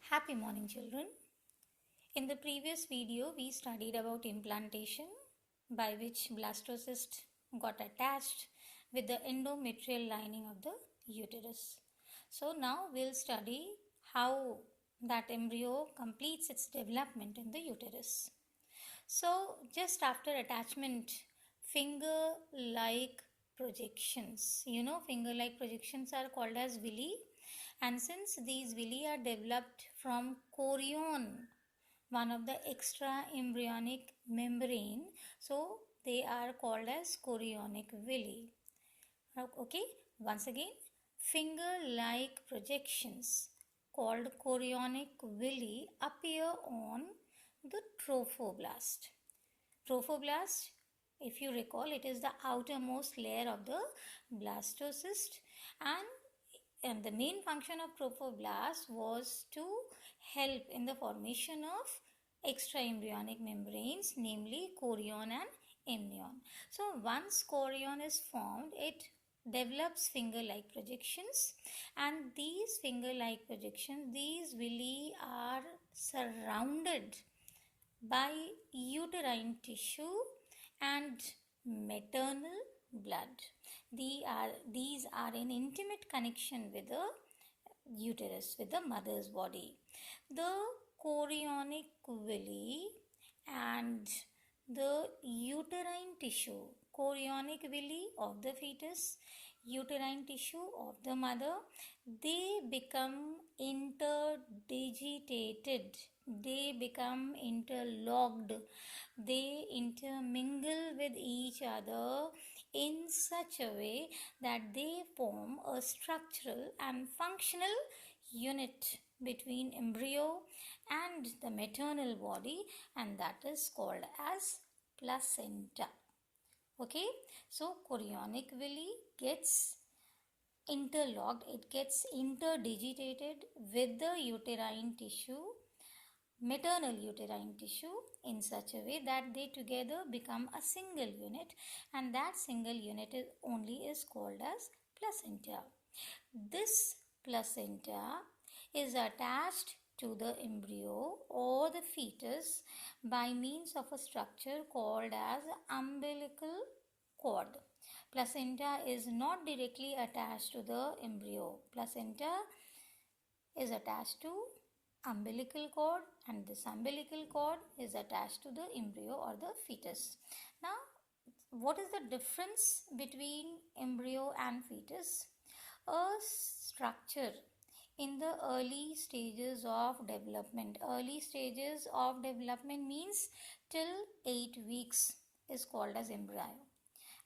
Happy morning, children. In the previous video, we studied about implantation, by which blastocyst got attached with the endometrial lining of the uterus. So now we'll study how that embryo completes its development in the uterus. So just after attachment, finger-like projections. Finger-like projections are called as villi, and since these villi are developed from chorion, one of the extra embryonic membrane, so they are called as chorionic villi. Okay, once again, finger-like projections called chorionic villi appear on the trophoblast. Trophoblast, if you recall, it is the outermost layer of the blastocyst, and the main function of trophoblast was to help in the formation of extra embryonic membranes, namely chorion and amnion. So once chorion is formed, it develops finger-like projections, and these finger-like projections, these villi are surrounded by uterine tissue and maternal blood. These are in intimate connection with the uterus, with the mother's body. The chorionic villi and the uterine tissue, chorionic villi of the fetus, uterine tissue of the mother, they become interdigitated, they become interlocked, they intermingle with each other in such a way that they form a structural and functional unit between embryo and the maternal body, and that is called as placenta. Okay, so chorionic villi gets interlocked, it gets interdigitated with the uterine tissue, maternal uterine tissue, in such a way that they together become a single unit, and that single unit is called as placenta. This placenta is attached to the embryo or the fetus by means of a structure called as umbilical cord. Placenta is not directly attached to the embryo. Placenta is attached to umbilical cord, and this umbilical cord is attached to the embryo or the fetus. Now, what is the difference between embryo and fetus? A structure in the early stages of development. Early stages of development means till 8 weeks is called as embryo.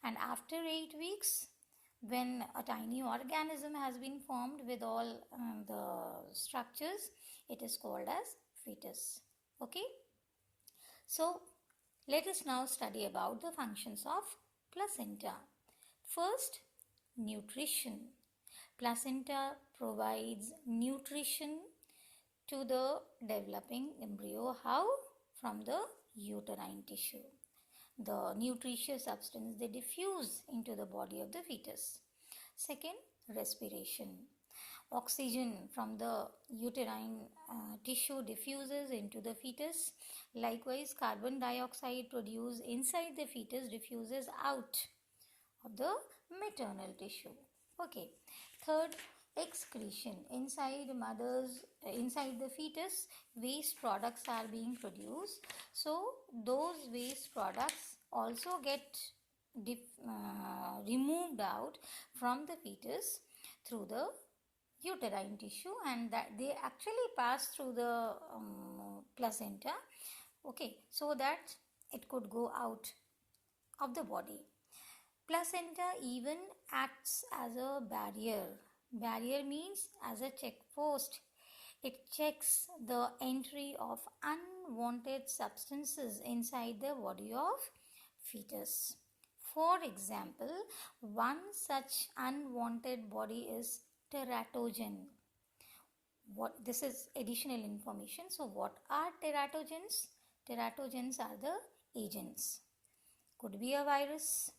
And after 8 weeks, when a tiny organism has been formed with all the structures, it is called as fetus. Okay. So let us now study about the functions of placenta. First, nutrition. Placenta provides nutrition to the developing embryo. How? From the uterine tissue. The nutritious substance, they diffuse into the body of the fetus. Second, respiration. Oxygen from the uterine tissue diffuses into the fetus. Likewise, carbon dioxide produced inside the fetus diffuses out of the maternal tissue. Okay. Third, excretion. Inside the fetus, waste products are being produced. So those waste products also get removed out from the fetus through the uterine tissue, and that they actually pass through the placenta, okay, so that it could go out of the body. Placenta even acts as a barrier. Barrier means as a check post. It checks the entry of unwanted substances inside the body of fetus. For example, one such unwanted body is teratogen. This is additional information. So what are teratogens? Teratogens are the agents. Could be a virus,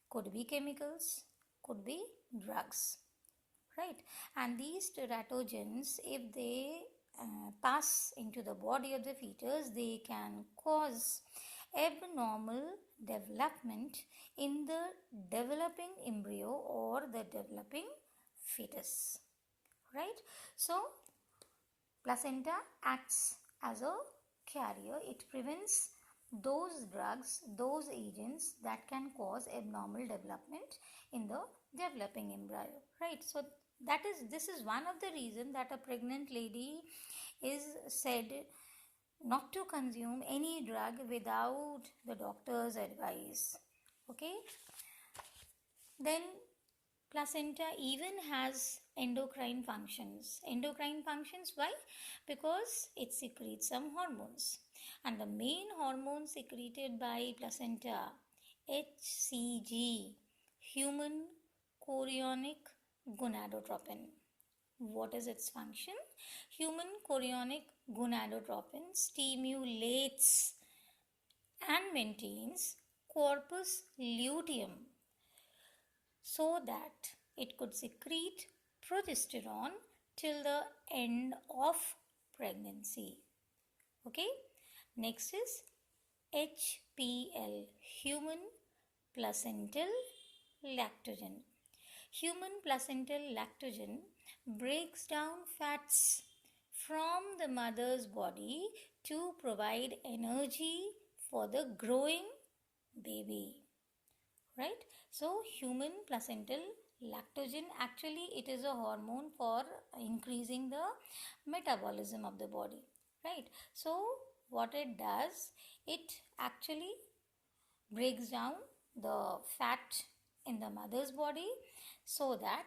could be chemicals, could be drugs, right? And these teratogens, if they pass into the body of the fetus, they can cause abnormal development in the developing embryo or the developing fetus. Right? So, placenta acts as a carrier. It prevents those drugs, those agents that can cause abnormal development in the developing embryo. Right? So, this is one of the reasons that a pregnant lady is said not to consume any drug without the doctor's advice. Okay? Then placenta even has endocrine functions. Endocrine functions, why? Because it secretes some hormones. And the main hormone secreted by placenta, HCG, human chorionic gonadotropin. What is its function? Human chorionic gonadotropin stimulates and maintains corpus luteum so that it could secrete progesterone till the end of pregnancy. Okay, next is HPL, human placental lactogen. Human placental lactogen breaks down fats from the mother's body to provide energy for the growing baby. Right? So, human placental lactogen, actually it is a hormone for increasing the metabolism of the body. Right? So, what it does, it actually breaks down the fat in the mother's body so that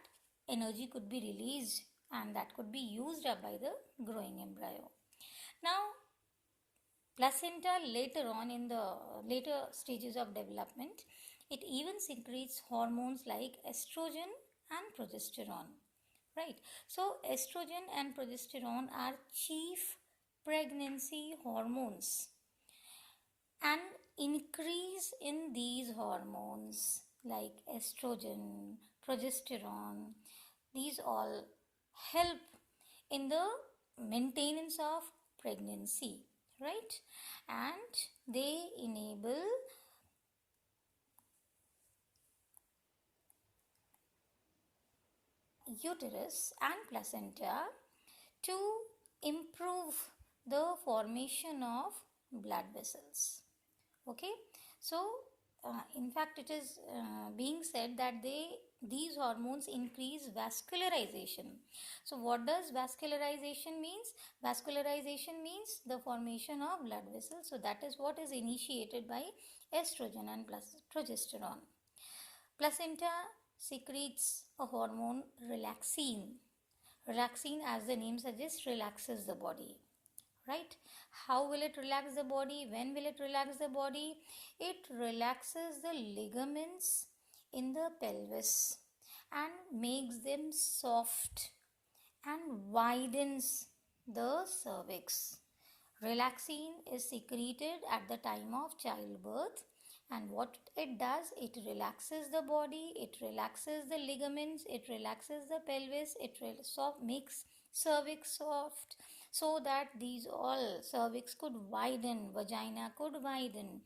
energy could be released and that could be used up by the growing embryo. Now, placenta later on in the later stages of development, it even secretes hormones like estrogen and progesterone. Right? So, estrogen and progesterone are chief pregnancy hormones, and increase in these hormones like estrogen, progesterone, these all help in the maintenance of pregnancy, right? And they enable uterus and placenta to improve the formation of blood vessels. Okay, so in fact it is being said that these hormones increase vascularization. So what does vascularization means? Vascularization means the formation of blood vessels. So that is what is initiated by estrogen and progesterone. Placenta secretes a hormone relaxin. Relaxin, as the name suggests, relaxes the body. Right? How will it relax the body? When will it relax the body? It relaxes the ligaments in the pelvis and makes them soft and widens the cervix. Relaxin is secreted at the time of childbirth, and what it does, it relaxes the body, it relaxes the ligaments, it relaxes the pelvis, it makes cervix soft so that these all cervix could widen, vagina could widen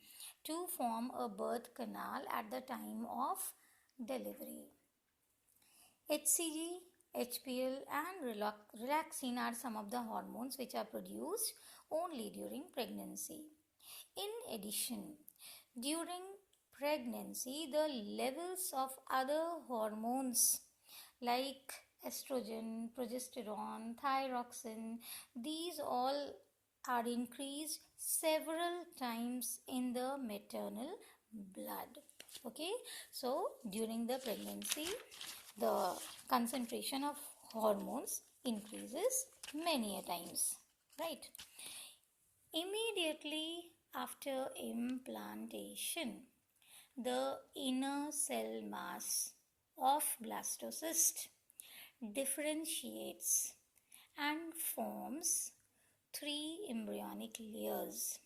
to form a birth canal at the time of delivery. HCG, HPL and relaxin are some of the hormones which are produced only during pregnancy. In addition, during pregnancy, the levels of other hormones like estrogen, progesterone, thyroxine, these all are increased several times in the maternal blood. Okay, so during the pregnancy, the concentration of hormones increases many a times, right? Immediately after implantation, the inner cell mass of blastocyst differentiates and forms three embryonic layers.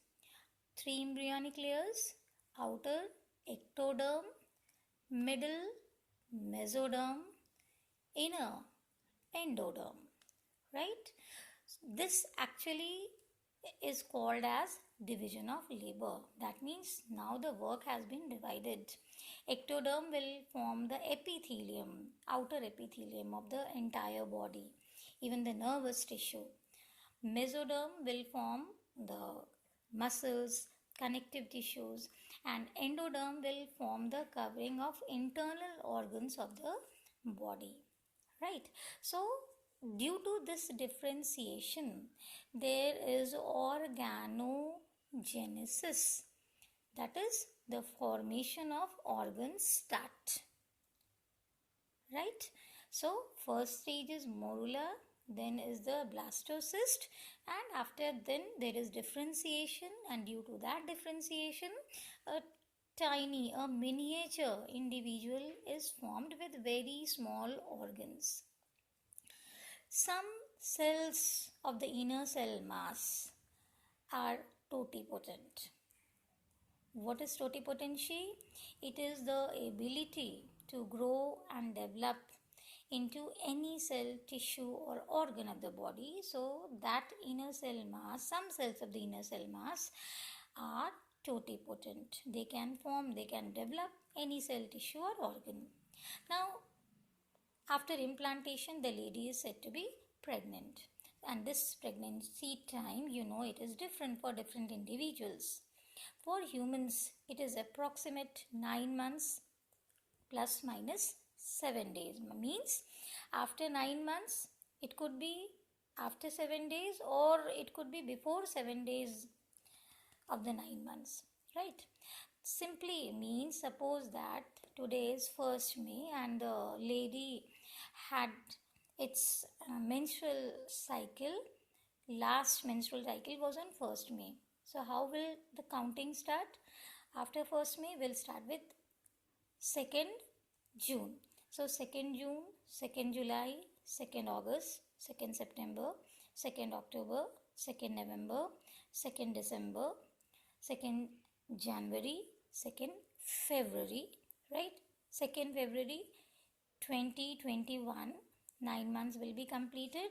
Three embryonic layers: outer ectoderm, middle mesoderm, inner endoderm. Right? This actually is called as division of labor. That means now the work has been divided. Ectoderm will form the epithelium, outer epithelium of the entire body, even the nervous tissue. Mesoderm will form the muscles, connective tissues, and endoderm will form the covering of internal organs of the body. Right? So, due to this differentiation, there is organogenesis, that is the formation of organs start. Right? So, first stage is morula, then is the blastocyst, and after then there is differentiation, and due to that differentiation, a a miniature individual is formed with very small organs. Some cells of the inner cell mass are totipotent. What is totipotency? It is the ability to grow and develop into any cell, tissue, or organ of the body. So, that inner cell mass, some cells of the inner cell mass are totipotent. They can form, they can develop any cell, tissue, or organ. Now, after implantation, the lady is said to be pregnant. And this pregnancy time, it is different for different individuals. For humans, it is approximate 9 months plus minus 7 days. Means after 9 months, it could be after 7 days, or it could be before 7 days of the 9 months. Right? Simply means, suppose that today is 1st May and the lady had its menstrual cycle, last menstrual cycle was on 1st May. So how will the counting start? After 1st May, we'll start with 2nd June. So 2nd June, 2nd July, 2nd August, 2nd September, 2nd October, 2nd November, 2nd December, 2nd January, 2nd February, right? 2nd February 2021, 9 months will be completed,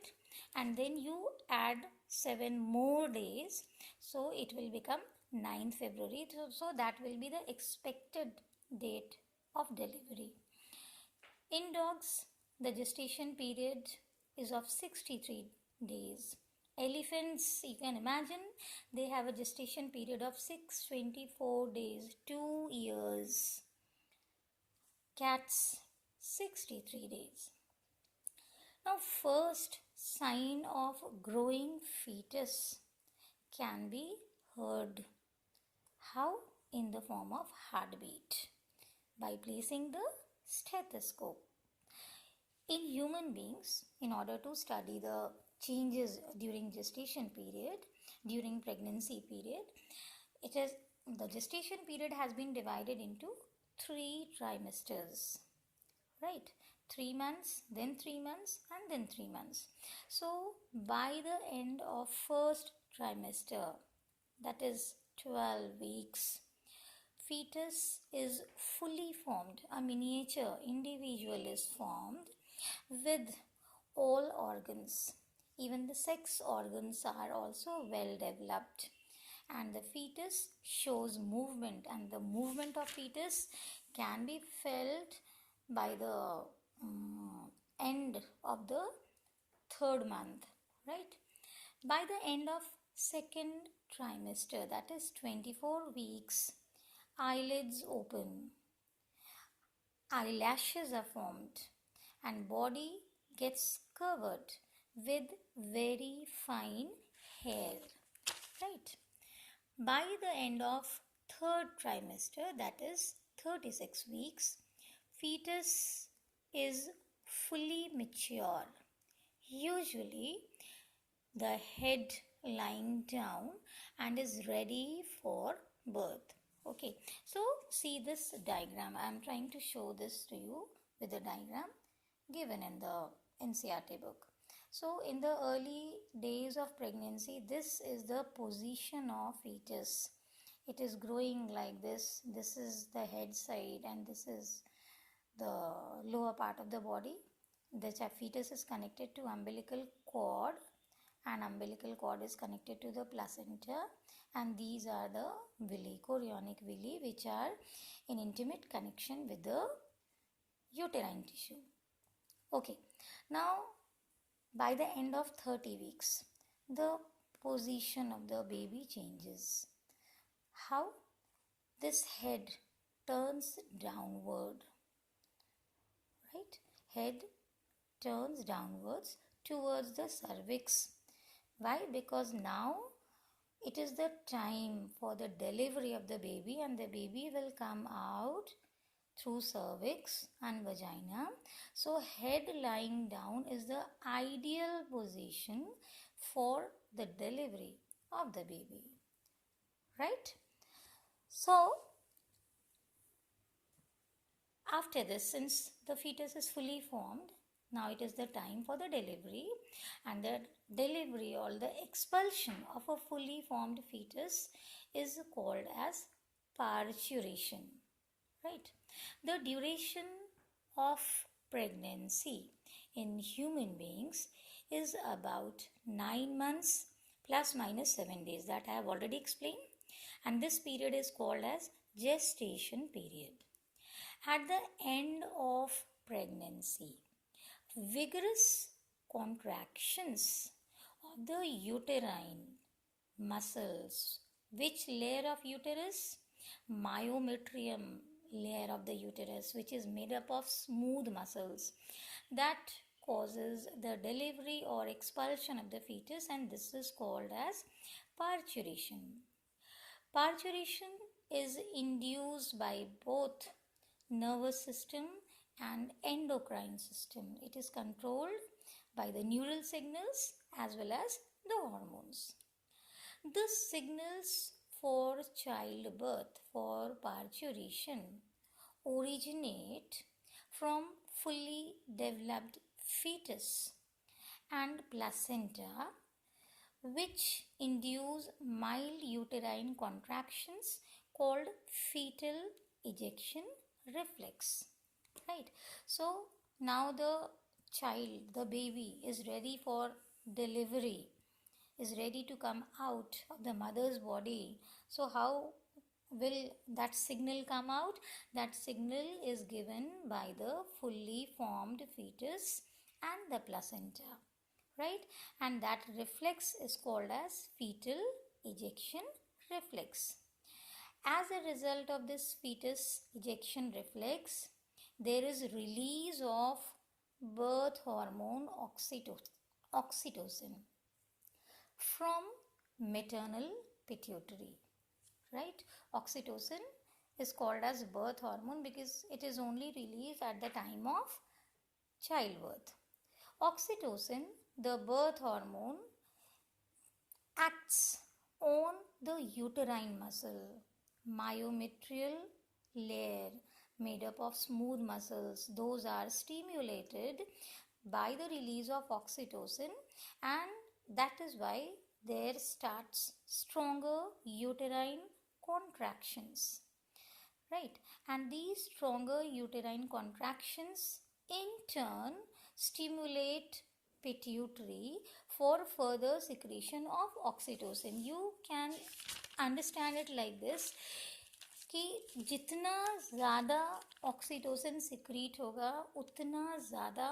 and then you add 7 more days, so it will become 9th February. So that will be the expected date of delivery. In dogs, the gestation period is of 63 days. Elephants, you can imagine, they have a gestation period of 624 days, 2 years. Cats, 63 days. Now, first sign of growing fetus can be heard. How? In the form of heartbeat, by placing the stethoscope. In human beings, in order to study the changes during gestation period, during pregnancy period, the gestation period has been divided into 3 trimesters, right? 3 months, then 3 months, and then 3 months. So by the end of first trimester, that is 12 weeks, fetus is fully formed. A miniature individual is formed with all organs. Even the sex organs are also well developed, and the fetus shows movement, and the movement of fetus can be felt by the end of the 3rd month, right? By the end of 2nd trimester, that is 24 weeks, eyelids open, eyelashes are formed, and body gets covered with very fine hair, right? By the end of 3rd trimester, that is 36 weeks, fetus is fully mature. Usually, the head lying down and is ready for birth. Okay, so see this diagram. I am trying to show this to you with the diagram given in the NCERT book. So in the early days of pregnancy, this is the position of fetus. It is growing like this. This is the head side and this is the lower part of the body. The fetus is connected to umbilical cord, and umbilical cord is connected to the placenta, and these are the villi, chorionic villi, which are in intimate connection with the uterine tissue. Okay, now by the end of 30 weeks, the position of the baby changes. How? This head turns downward, right? Head turns downwards towards the cervix. Why? Because now it is the time for the delivery of the baby, and the baby will come out through cervix and vagina. So head lying down is the ideal position for the delivery of the baby, right? So after this, since the fetus is fully formed, now it is the time for the delivery, and the delivery or the expulsion of a fully formed fetus is called as parturition, right? The duration of pregnancy in human beings is about 9 months plus minus 7 days, that I have already explained, and this period is called as gestation period. At the end of pregnancy, vigorous contractions of the uterine muscles. Which layer of uterus? Myometrium layer of the uterus, which is made up of smooth muscles, that causes the delivery or expulsion of the fetus, and this is called as parturition. Parturition is induced by both nervous system and endocrine system. It is controlled by the neural signals as well as the hormones. The signals for childbirth, for parturition, originate from fully developed fetus and placenta, which induce mild uterine contractions called fetal ejection reflex, right? So now the child, the baby, is ready for delivery, is ready to come out of the mother's body. So how will that signal come out? That signal is given by the fully formed fetus and the placenta, right? And that reflex is called as fetal ejection reflex. As a result of this fetus ejection reflex, there is release of birth hormone oxytocin from maternal pituitary, right? Oxytocin is called as birth hormone because it is only released at the time of childbirth. Oxytocin, the birth hormone, acts on the uterine muscle, myometrial layer made up of smooth muscles. Those are stimulated by the release of oxytocin, and that is why there starts stronger uterine contractions, right? And these stronger uterine contractions in turn stimulate pituitary for further secretion of oxytocin. You can understand it like this कि जितना ज़्यादा oxytocin secrete होगा उतना ज़्यादा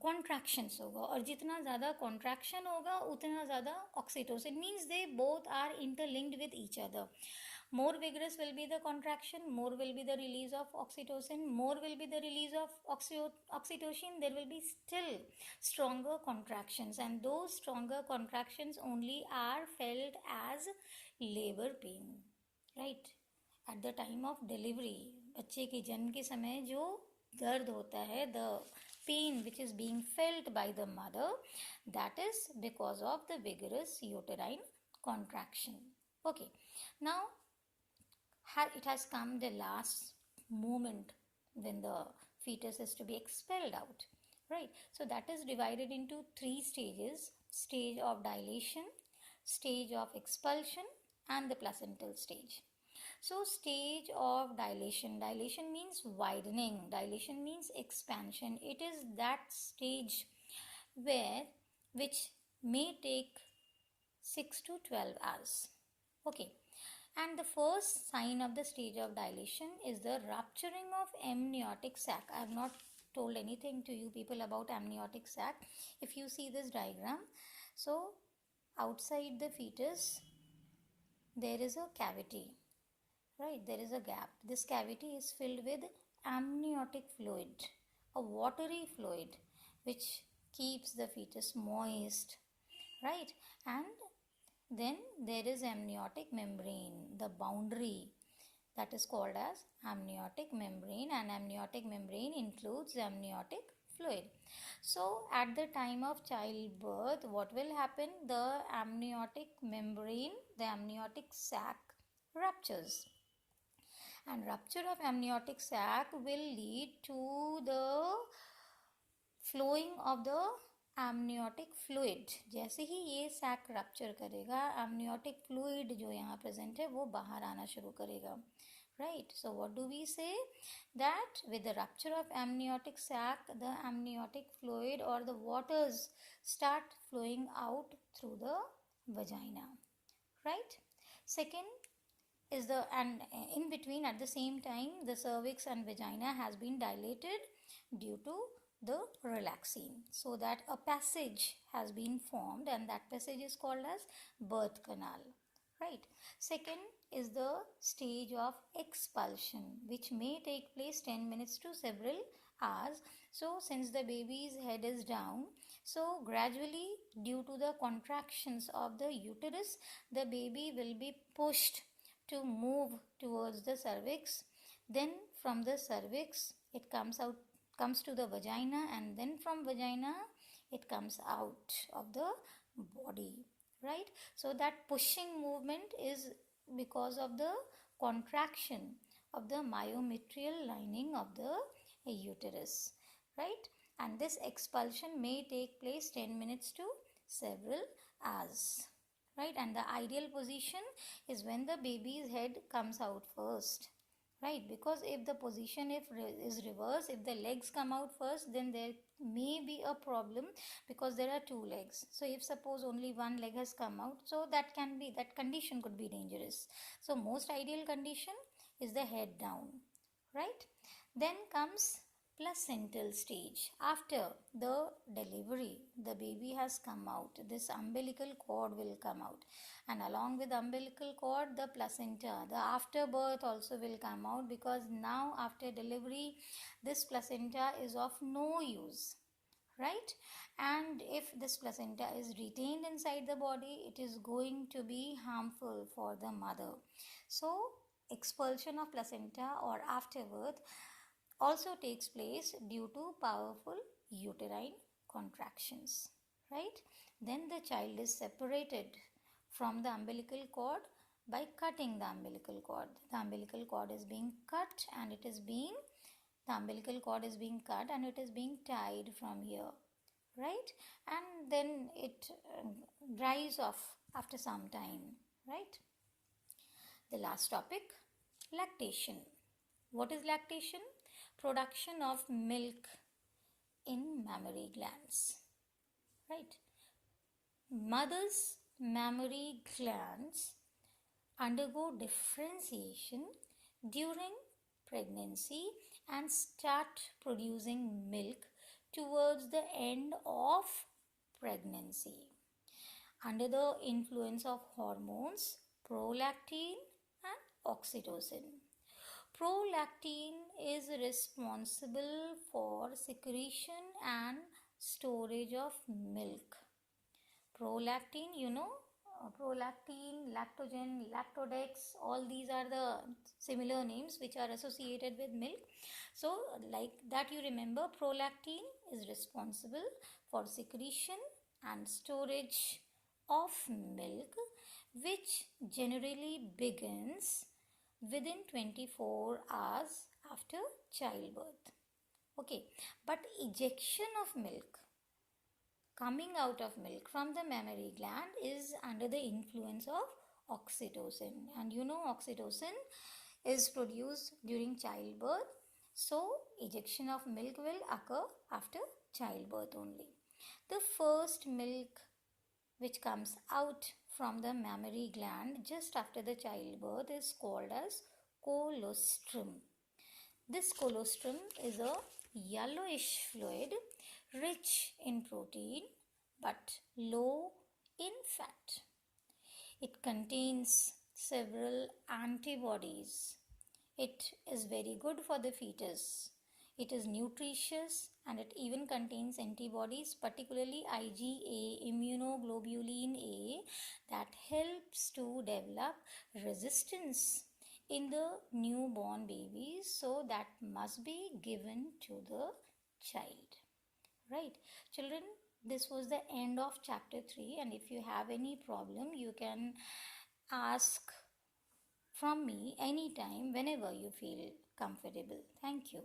contractions होगा, और जितना ज़्यादा कॉन्ट्रैक्शन होगा उतना ज़्यादा oxytocin, means they both are interlinked with each other. More vigorous will be the contraction, more will be the release of oxytocin, more will be the release of oxytocin, there will be still stronger contractions, and those stronger contractions only are felt as labor pain, right? At the time of delivery, बच्चे के जन्म के समय जो दर्द होता है, the pain which is being felt by the mother, that is because of the vigorous uterine contraction. Okay, now it has come the last moment when the fetus is to be expelled out, right? So that is divided into 3 stages: stage of dilation, stage of expulsion, and the placental stage. So stage of dilation means widening, dilation means expansion. It is that stage which may take 6 to 12 hours. Okay. And the first sign of the stage of dilation is the rupturing of amniotic sac. I have not told anything to you people about amniotic sac. If you see this diagram, so outside the fetus there is a cavity, right? There is a gap. This cavity is filled with amniotic fluid, a watery fluid which keeps the fetus moist, right? And then there is amniotic membrane, the boundary, that is called as amniotic membrane, and amniotic membrane includes amniotic fluid. So at the time of childbirth, what will happen? The amniotic membrane, the amniotic sac ruptures, and rupture of amniotic sac will lead to the flowing of the amniotic fluid. जैसे ही ये sac rupture करेगा, amniotic fluid जो यहाँ present है वो बाहर आना शुरू करेगा, right? So what do we say? That with the rupture of amniotic sac, the amniotic fluid or the waters start flowing out through the vagina, right? Second is the, and in between at the same time the cervix and vagina has been dilated due to the relaxin, so that a passage has been formed, and that passage is called as birth canal, right? Second is the stage of expulsion, which may take place 10 minutes to several hours. So since the baby's head is down, so gradually due to the contractions of the uterus, the baby will be pushed to move towards the cervix. Then from the cervix it comes to the vagina, and then from vagina it comes out of the body, right? So that pushing movement is because of the contraction of the myometrial lining of the uterus, right? And this expulsion may take place 10 minutes to several hours, right? And the ideal position is when the baby's head comes out first, right? Because if the position is reverse, if the legs come out first, then there may be a problem, because there are two legs. So if suppose only one leg has come out, so that condition could be dangerous. So most ideal condition is the head down, right? Then comes placental stage. After the delivery, the baby has come out, this umbilical cord will come out, and along with umbilical cord, the placenta, the afterbirth also will come out, because now after delivery this placenta is of no use, right? And if this placenta is retained inside the body, it is going to be harmful for the mother. So expulsion of placenta or afterbirth also takes place due to powerful uterine contractions, right? Then the child is separated from the umbilical cord by cutting the umbilical cord. The umbilical cord is being cut, and the umbilical cord is being cut and it is being tied from here, right? And then it dries off after some time, right? The last topic, lactation. What is lactation? Production of milk in mammary glands, right? Mother's mammary glands undergo differentiation during pregnancy and start producing milk towards the end of pregnancy under the influence of hormones prolactin and oxytocin. Prolactin is responsible for secretion and storage of milk. Prolactin, prolactin, lactogen, lactodex, all these are the similar names which are associated with milk. So like that, you remember, prolactin is responsible for secretion and storage of milk, which generally begins within 24 hours after childbirth. Okay, but ejection of milk, coming out of milk from the mammary gland, is under the influence of oxytocin, and oxytocin is produced during childbirth, so ejection of milk will occur after childbirth only. The first milk which comes out from the mammary gland just after the childbirth is called as colostrum. This colostrum is a yellowish fluid rich in protein but low in fat. It contains several antibodies. It is very good for the fetus. It is nutritious and it even contains antibodies, particularly IgA, immunoglobulin A, that helps to develop resistance in the newborn babies. So that must be given to the child. Right, children, this was the end of chapter 3, and if you have any problem, you can ask from me anytime whenever you feel comfortable. Thank you.